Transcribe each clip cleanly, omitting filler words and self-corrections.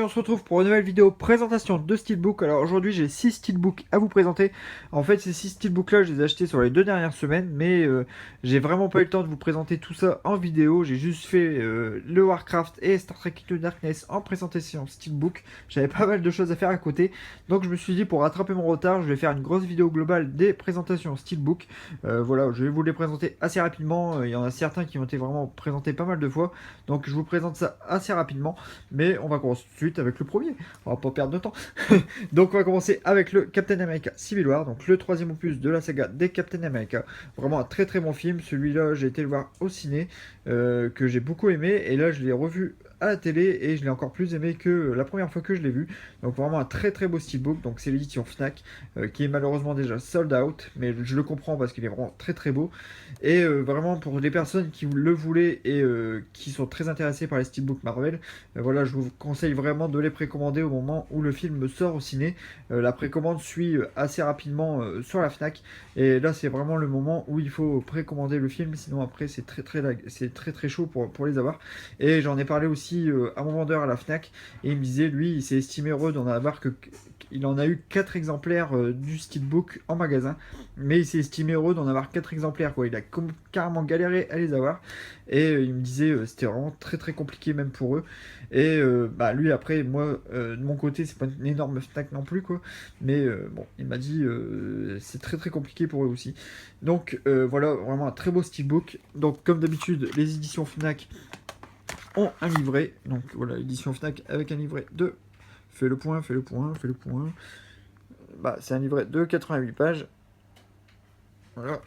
on se retrouve pour une nouvelle vidéo présentation de Steelbook. Alors aujourd'hui j'ai 6 Steelbooks à vous présenter. En fait ces 6 Steelbooks là je les ai achetés sur les 2 dernières semaines, mais j'ai vraiment pas eu le temps de vous présenter tout ça en vidéo. J'ai juste fait le Warcraft et Star Trek Into Darkness en présentation Steelbook. J'avais pas mal de choses à faire à côté, donc je me suis dit pour rattraper mon retard je vais faire une grosse vidéo globale des présentations Steelbook. Voilà, je vais vous les présenter assez rapidement. Il y en a certains qui ont été vraiment présentés pas mal de fois, donc je vous présente ça assez rapidement. Mais on va commencer tout de suite avec le premier. On va pas perdre de temps. Donc on va commencer avec le Captain America Civil War, donc le troisième opus de la saga des Captain America. Vraiment un très très bon film. Celui-là, j'ai été le voir au ciné, que j'ai beaucoup aimé. Et là, je l'ai revu à la télé et je l'ai encore plus aimé que la première fois que je l'ai vu. Donc vraiment un très très beau steelbook. Donc c'est l'édition Fnac, qui est malheureusement déjà sold out, mais je le comprends parce qu'il est vraiment très très beau. Et vraiment pour les personnes qui le voulaient et qui sont très intéressées par les steelbooks Marvel, voilà, je vous conseille vraiment de les précommander au moment où le film sort au ciné. La précommande suit assez rapidement sur la Fnac, et là c'est vraiment le moment où il faut précommander le film, sinon après c'est très très chaud pour les avoir. Et j'en ai parlé aussi à mon vendeur à la Fnac, et il me disait lui il s'est estimé heureux d'en avoir que il en a eu 4 exemplaires du steelbook en magasin, mais il s'est estimé heureux d'en avoir 4 exemplaires quoi. Il a carrément galéré à les avoir, et il me disait c'était vraiment très très compliqué même pour eux. Et bah lui après moi de mon côté c'est pas une énorme Fnac non plus quoi, mais bon il m'a dit c'est très très compliqué pour eux aussi. Donc voilà, vraiment un très beau steelbook. Donc comme d'habitude les éditions Fnac ont un livret, donc voilà l'édition Fnac avec un livret de fais le point, bah c'est un livret de 88 pages, voilà.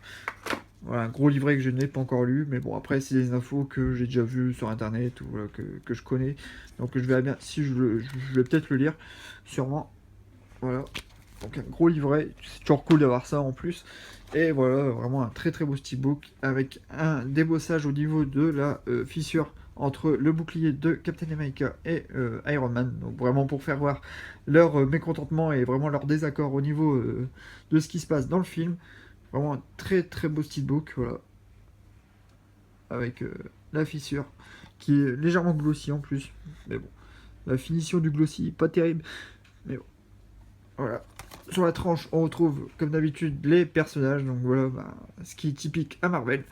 Voilà, un gros livret que je n'ai pas encore lu, mais bon, après, c'est des infos que j'ai déjà vues sur internet ou voilà, que je connais. Donc, je verrai bien si je vais peut-être le lire, sûrement. Voilà, donc un gros livret, c'est toujours cool d'avoir ça en plus. Et voilà, vraiment un très très beau steelbook avec un débossage au niveau de la fissure entre le bouclier de Captain America et Iron Man. Donc, vraiment pour faire voir leur mécontentement et vraiment leur désaccord au niveau de ce qui se passe dans le film. Vraiment un très très beau steelbook, voilà. Avec la fissure, qui est légèrement glossy en plus. Mais bon, la finition du glossy, pas terrible. Mais bon, voilà. Sur la tranche, on retrouve, comme d'habitude, les personnages. Donc voilà, bah, ce qui est typique à Marvel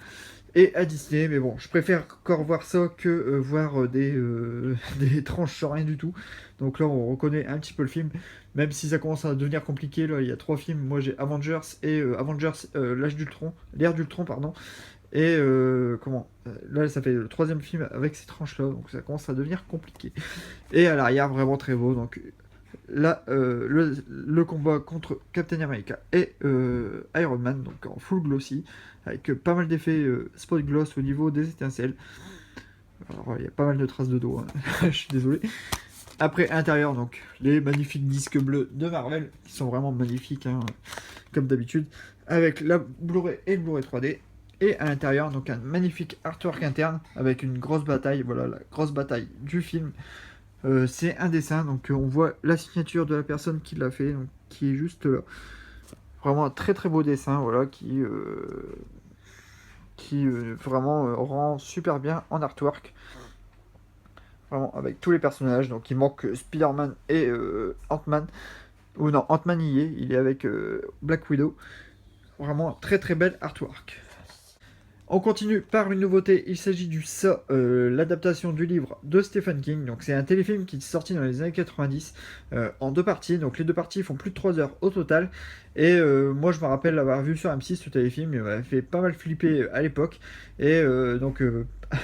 et à Disney. Mais bon, je préfère encore voir ça que voir des tranches sans rien du tout. Donc là, on reconnaît un petit peu le film. Même si ça commence à devenir compliqué, là, il y a 3 films. Moi, j'ai Avengers et Avengers, l'âge d'Ultron, l'ère d'Ultron, pardon. Et là, ça fait le 3e film avec ces tranches-là, donc ça commence à devenir compliqué. Et à l'arrière, vraiment très beau. Donc là, le combat contre Captain America et Iron Man, donc en full glossy, avec pas mal d'effets spot gloss au niveau des étincelles. Alors, il y a pas mal de traces de dos, hein. Je suis désolé. Après, à l'intérieur, donc, les magnifiques disques bleus de Marvel, qui sont vraiment magnifiques, hein, comme d'habitude, avec la Blu-ray et le Blu-ray 3D. Et à l'intérieur, donc, un magnifique artwork interne, avec une grosse bataille, voilà, la grosse bataille du film. C'est un dessin, donc on voit la signature de la personne qui l'a fait, donc, qui est juste là. Vraiment un très très beau dessin, voilà, qui vraiment rend super bien en artwork. Vraiment, avec tous les personnages. Donc, il manque Spider-Man et Ant-Man. Ou non, Ant-Man y est. Il est avec Black Widow. Vraiment, très très belle artwork. On continue par une nouveauté. Il s'agit du Ça, l'adaptation du livre de Stephen King. Donc, c'est un téléfilm qui est sorti dans les années 90 en 2 parties. Donc, les 2 parties font plus de 3 heures au total. Et moi, je me rappelle l'avoir vu sur M6 ce téléfilm. Il m'avait fait pas mal flipper à l'époque. Et donc,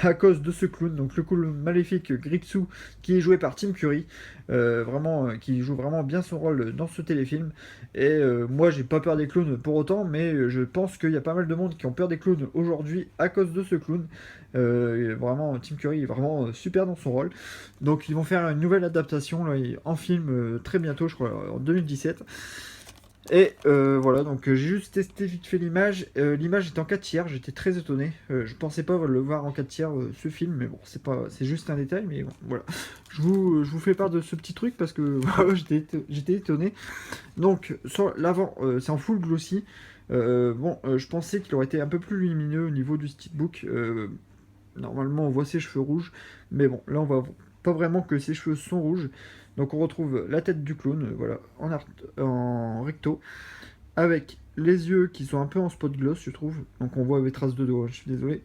à cause de ce clown, donc le clown maléfique Grixou, qui est joué par Tim Curry, vraiment, qui joue vraiment bien son rôle dans ce téléfilm. Et moi, j'ai pas peur des clowns pour autant, mais je pense qu'il y a pas mal de monde qui ont peur des clowns aujourd'hui à cause de ce clown. Vraiment, Tim Curry est vraiment super dans son rôle. Donc, ils vont faire une nouvelle adaptation là, en film très bientôt, je crois, en 2017. Et voilà, donc j'ai juste testé vite fait l'image. L'image est en 4 tiers, j'étais très étonné. Je pensais pas le voir en 4 tiers ce film, mais bon, c'est juste un détail, mais bon, voilà. Je vous fais part de ce petit truc parce que voilà, j'étais étonné. Donc sur l'avant, c'est en full glossy. Bon, je pensais qu'il aurait été un peu plus lumineux au niveau du steelbook. Normalement, on voit ses cheveux rouges, mais bon, là on voit pas vraiment que ses cheveux sont rouges. Donc on retrouve la tête du clown, voilà, en recto, avec les yeux qui sont un peu en spot gloss, je trouve. Donc on voit les traces de doigts, je suis désolé.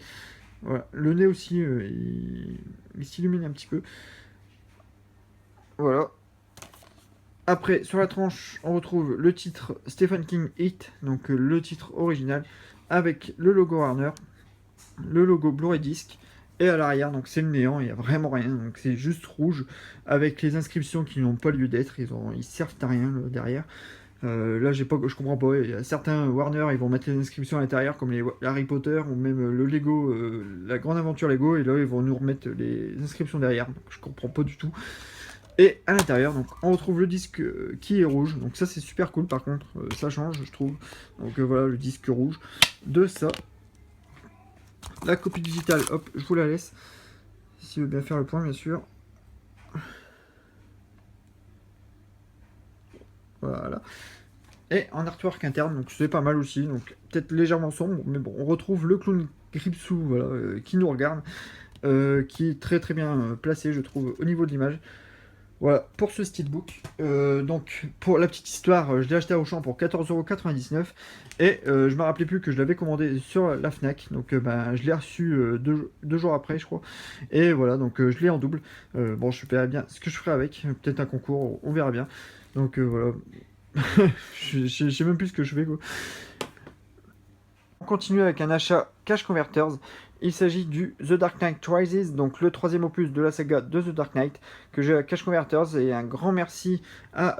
Voilà, le nez aussi, il s'illumine un petit peu. Voilà. Après, sur la tranche, on retrouve le titre Stephen King Hit, donc le titre original, avec le logo Warner, le logo Blu-ray Disc, et à l'arrière, donc c'est le néant, il n'y a vraiment rien, donc c'est juste rouge, avec les inscriptions qui n'ont pas lieu d'être, ils servent à rien derrière. Là, je comprends pas. Il y a certains Warner, ils vont mettre les inscriptions à l'intérieur, comme les Harry Potter ou même le Lego, la grande aventure Lego, et là, ils vont nous remettre les inscriptions derrière. Donc, je comprends pas du tout. Et à l'intérieur, donc, on retrouve le disque qui est rouge. Donc, ça, c'est super cool. Par contre, ça change, je trouve. Donc, voilà, le disque rouge de ça. La copie digitale, hop, je vous la laisse. Si vous veut bien faire le point, bien sûr. Voilà. Et en artwork interne, donc c'est pas mal aussi, donc peut-être légèrement sombre, mais bon, on retrouve le clown Gripsou, voilà, qui nous regarde, qui est très très bien placé, je trouve, au niveau de l'image. Voilà, pour ce steelbook. Donc, pour la petite histoire, je l'ai acheté à Auchan pour 14,99 € et je me rappelais plus que je l'avais commandé sur la Fnac, donc ben, je l'ai reçu deux jours après, je crois. Et voilà, donc je l'ai en double. Bon, je verrai bien ce que je ferai avec, peut-être un concours, on verra bien. Donc voilà, je sais même plus ce que je fais, quoi. On continue avec un achat Cash Converters. Il s'agit du The Dark Knight Rises, donc le troisième opus de la saga de The Dark Knight, que j'ai à Cash Converters. Et un grand merci à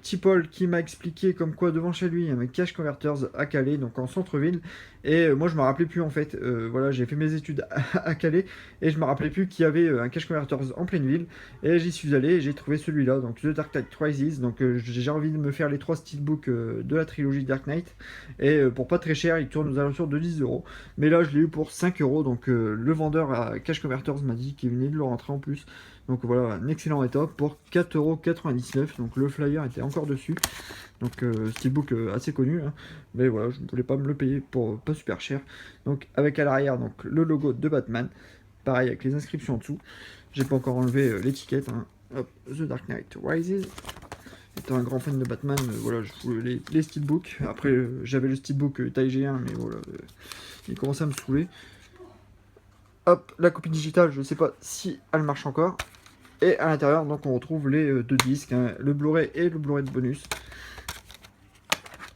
Tipol qui m'a expliqué comme quoi devant chez lui il y a un Cash Converters à Calais, donc en centre-ville. Et moi je me rappelais plus en fait. Voilà, j'ai fait mes études à Calais et je me rappelais plus qu'il y avait un Cash Converters en pleine ville. Et j'y suis allé et j'ai trouvé celui-là, donc The Dark Knight Rises. Donc j'ai envie de me faire les 3 steelbooks de la trilogie Dark Knight. Et pour pas très cher, il tourne aux alentours de 10 €. Mais là, je l'ai eu pour 5 €. Donc, le vendeur à Cash Converters m'a dit qu'il venait de le rentrer en plus. Donc, voilà, un excellent état pour 4,99 €. Donc, le flyer était encore dessus. Donc, steelbook assez connu. Hein. Mais voilà, je ne voulais pas me le payer pour pas super cher. Donc, avec à l'arrière donc le logo de Batman. Pareil, avec les inscriptions en dessous. J'ai pas encore enlevé l'étiquette. Hein. Hop, The Dark Knight Rises. Étant un grand fan de Batman, voilà, je voulais les steelbooks. Après, j'avais le steelbook taille G1, mais voilà, il commençait à me saouler. Hop, la copie digitale, je ne sais pas si elle marche encore. Et à l'intérieur, donc, on retrouve les deux disques, hein, le Blu-ray et le Blu-ray de bonus.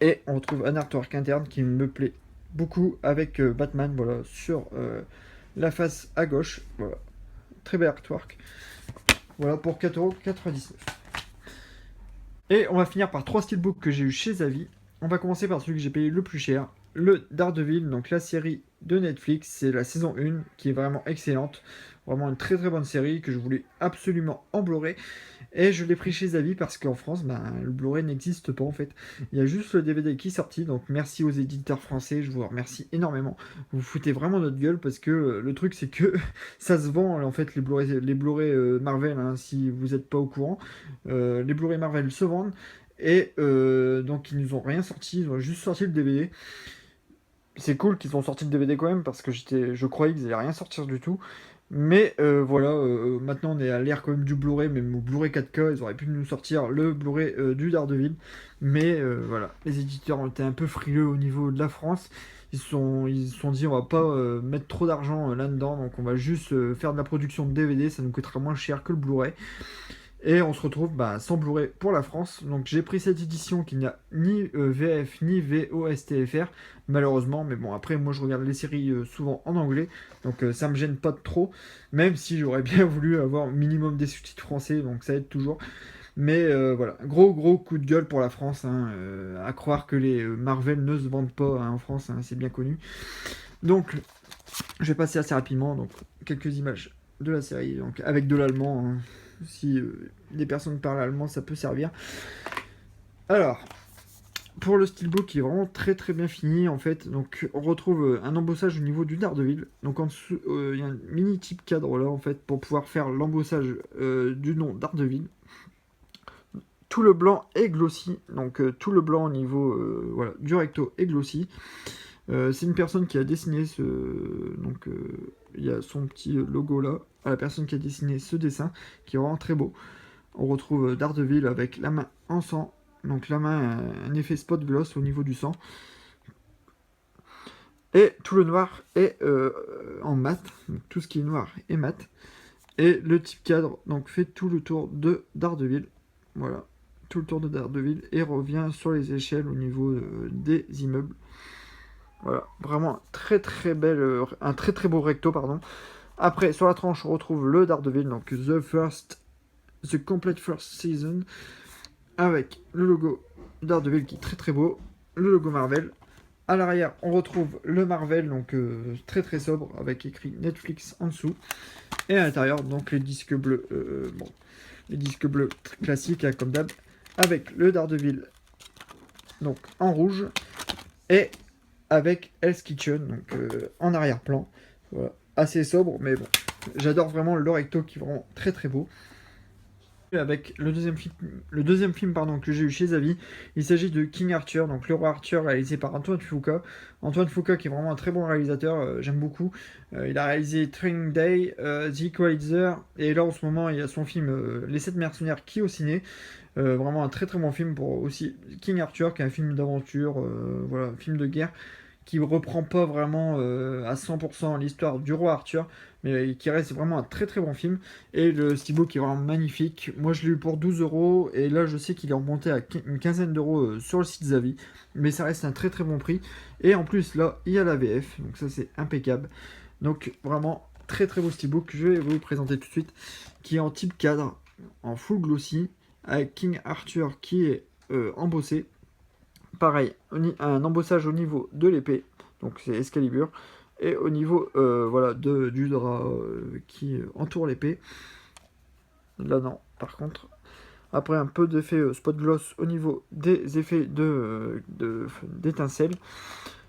Et on retrouve un artwork interne qui me plaît beaucoup avec Batman, voilà, sur la face à gauche. Voilà, très bel artwork. Voilà pour 4,99 €. Et on va finir par 3 steelbooks que j'ai eu chez Zavi. On va commencer par celui que j'ai payé le plus cher, le Daredevil, donc la série de Netflix. C'est la saison 1 qui est vraiment excellente. Vraiment une très très bonne série que je voulais absolument en Blu-ray. Et je l'ai pris chez Zavi parce qu'en France, ben, le Blu-ray n'existe pas en fait. Il y a juste le DVD qui est sorti. Donc merci aux éditeurs français, je vous remercie énormément. Vous foutez vraiment notre gueule parce que le truc c'est que ça se vend en fait les Blu-ray Marvel, hein, si vous n'êtes pas au courant. Les Blu-ray Marvel se vendent. Et donc ils nous ont rien sorti, ils ont juste sorti le DVD. C'est cool qu'ils ont sorti le DVD quand même parce que je croyais qu'ils allaient rien sortir du tout. Mais voilà, maintenant on est à l'ère quand même du Blu-ray, même au Blu-ray 4K, ils auraient pu nous sortir le Blu-ray du Daredevil. Mais voilà, les éditeurs ont été un peu frileux au niveau de la France. Ils se sont dit on va pas mettre trop d'argent là-dedans, donc on va juste faire de la production de DVD, ça nous coûtera moins cher que le Blu-ray. Et on se retrouve sans Blu-ray pour la France. Donc j'ai pris cette édition qui n'a ni VF ni VOSTFR, malheureusement. Mais bon, après, moi je regarde les séries souvent en anglais. Donc ça me gêne pas trop. Même si j'aurais bien voulu avoir minimum des sous-titres français. Donc ça aide toujours. Mais voilà, gros coup de gueule pour la France. Hein, à croire que les Marvel ne se vendent pas hein, en France, hein, c'est bien connu. Donc je vais passer assez rapidement. Donc quelques images de la série. Donc avec de l'allemand. Hein. Si des personnes parlent allemand, ça peut servir. Alors, pour le steelbook, qui est vraiment très très bien fini en fait. Donc, on retrouve un embossage au niveau du Daredevil. Donc, en dessous, il y a un mini type cadre là en fait pour pouvoir faire l'embossage du nom Daredevil. Tout le blanc est glossy. Donc, tout le blanc au niveau voilà, du recto est glossy. C'est une personne qui a dessiné ce. Donc, il y a son petit logo là, à la personne qui a dessiné ce dessin, qui est vraiment très beau. on retrouve Daredevil avec la main en sang. Donc la main, un effet spot gloss au niveau du sang. Et tout le noir est en mat. Donc tout ce qui est noir est mat. Et le type cadre donc fait tout le tour de Daredevil. Voilà, tout le tour de Daredevil et revient sur les échelles au niveau des immeubles. Voilà, vraiment très très belle, un très très beau recto, pardon. Après, sur la tranche, on retrouve le Daredevil, donc The Complete First Season, avec le logo Daredevil qui est très très beau, le logo Marvel. À l'arrière, on retrouve le Marvel, donc très très sobre, avec écrit Netflix en dessous. Et à l'intérieur, donc les disques bleus, les disques bleus classiques, hein, comme d'hab, avec le Daredevil, donc en rouge, et avec Hell's Kitchen, donc en arrière-plan. Voilà, assez sobre, mais bon, j'adore vraiment le recto qui est vraiment très très beau. Avec le deuxième film pardon, que j'ai eu chez Zavi, il s'agit de King Arthur, donc le roi Arthur réalisé par Antoine Fuqua. Antoine Fuqua qui est vraiment un très bon réalisateur, j'aime beaucoup. Il a réalisé Training Day, The Equalizer, et là en ce moment il y a son film Les 7 mercenaires qui est au ciné. Vraiment un très très bon film pour aussi King Arthur qui est un film d'aventure, voilà, un film de guerre qui reprend pas vraiment à 100% l'histoire du roi Arthur, mais qui reste vraiment un très très bon film. Et le steelbook qui est vraiment magnifique. Moi je l'ai eu pour 12 euros, et là je sais qu'il est remonté à une quinzaine d'euros sur le site Zavi, mais ça reste un très très bon prix. Et en plus là il y a la VF, donc ça c'est impeccable. Donc vraiment très très beau steelbook que je vais vous présenter tout de suite, qui est en type cadre, en full glossy, avec King Arthur qui est embossé. Pareil, un embossage au niveau de l'épée, donc c'est Excalibur, et au niveau voilà, du drap qui entoure l'épée. Là non, par contre. Après un peu d'effet spot gloss au niveau des effets d'étincelles.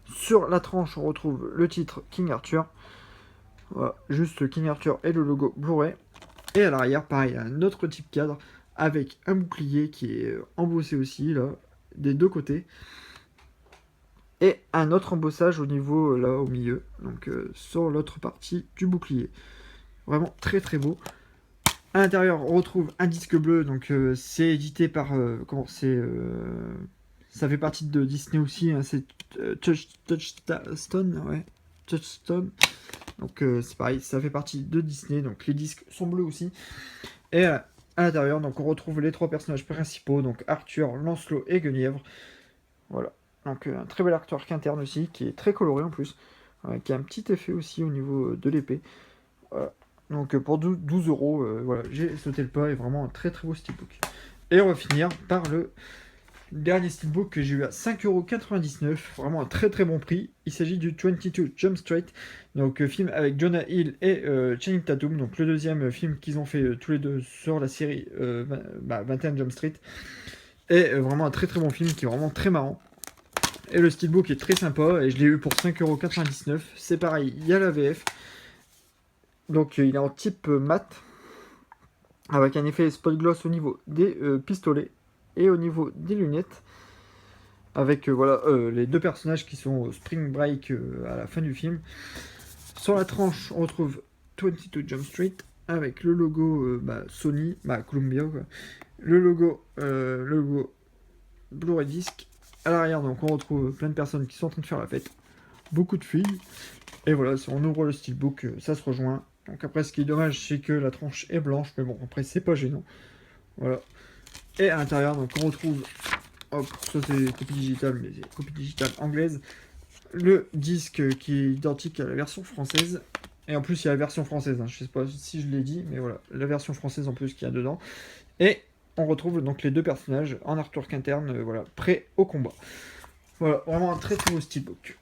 Sur la tranche, on retrouve le titre King Arthur. Voilà, juste King Arthur et le logo Blu-ray. Et à l'arrière, pareil, un autre type cadre avec un bouclier qui est embossé aussi, là, des deux côtés. Et un autre embossage au niveau, là, au milieu, donc sur l'autre partie du bouclier. Vraiment très très beau. À l'intérieur, on retrouve un disque bleu, donc c'est édité par... comment c'est ça fait partie de Disney aussi, hein, c'est Touchstone, ouais. Touchstone. Donc c'est pareil, ça fait partie de Disney, donc les disques sont bleus aussi. Et à l'intérieur, donc on retrouve les trois personnages principaux, donc Arthur, Lancelot et Guenièvre. Voilà. Donc un très bel artwork interne aussi, qui est très coloré en plus, qui a un petit effet aussi au niveau de l'épée. Voilà. Donc pour 12 euros, voilà, j'ai sauté le pas, et vraiment un très très beau steelbook. Et on va finir par le dernier steelbook que j'ai eu à 5,99€, vraiment un très très bon prix. Il s'agit du 22 Jump Street, donc film avec Jonah Hill et Channing Tatum, donc le deuxième film qu'ils ont fait tous les deux sur la série 21 Jump Street. Et vraiment un très très bon film qui est vraiment très marrant. Et le steelbook est très sympa, et je l'ai eu pour 5,99€. C'est pareil, il y a la VF. Donc il est en type mat, avec un effet spot gloss au niveau des pistolets et au niveau des lunettes. Avec voilà, les deux personnages qui sont Spring Break à la fin du film. Sur la tranche, on retrouve 22 Jump Street avec le logo Sony, Columbia, quoi. Le logo Blu-ray disc. À l'arrière, donc on retrouve plein de personnes qui sont en train de faire la fête. Beaucoup de filles. Et voilà, si on ouvre le steelbook, ça se rejoint. Donc après, ce qui est dommage, c'est que la tranche est blanche, mais bon, après, c'est pas gênant. Voilà. Et à l'intérieur, donc on retrouve, hop, ça c'est copie digitale, mais c'est copie digitale anglaise, le disque qui est identique à la version française. Et en plus, il y a la version française, hein. Je sais pas si je l'ai dit, mais voilà, la version française en plus qu'il y a dedans. Et on retrouve donc les deux personnages en artwork interne, voilà, prêts au combat. Voilà, vraiment un très très beau steelbook.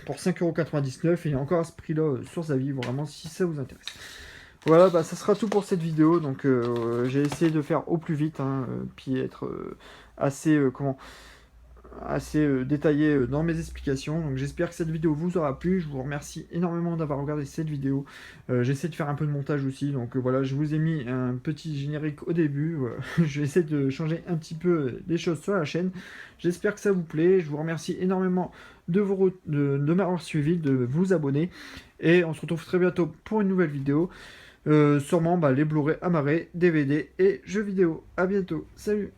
Pour 5,99€, et il y a encore à ce prix-là sur Zavi, vraiment, si ça vous intéresse. Voilà, ça sera tout pour cette vidéo. Donc j'ai essayé de faire au plus vite, hein, puis être assez, assez détaillé dans mes explications. Donc j'espère que cette vidéo vous aura plu. Je vous remercie énormément d'avoir regardé cette vidéo. J'essaie de faire un peu de montage aussi. Donc voilà, je vous ai mis un petit générique au début. Voilà. Je vais essayer de changer un petit peu les choses sur la chaîne. J'espère que ça vous plaît. Je vous remercie énormément de m'avoir suivi, de vous abonner. Et on se retrouve très bientôt pour une nouvelle vidéo. Sûrement bah, les Blu-ray amarrés, DVD et jeux vidéo. À bientôt. Salut!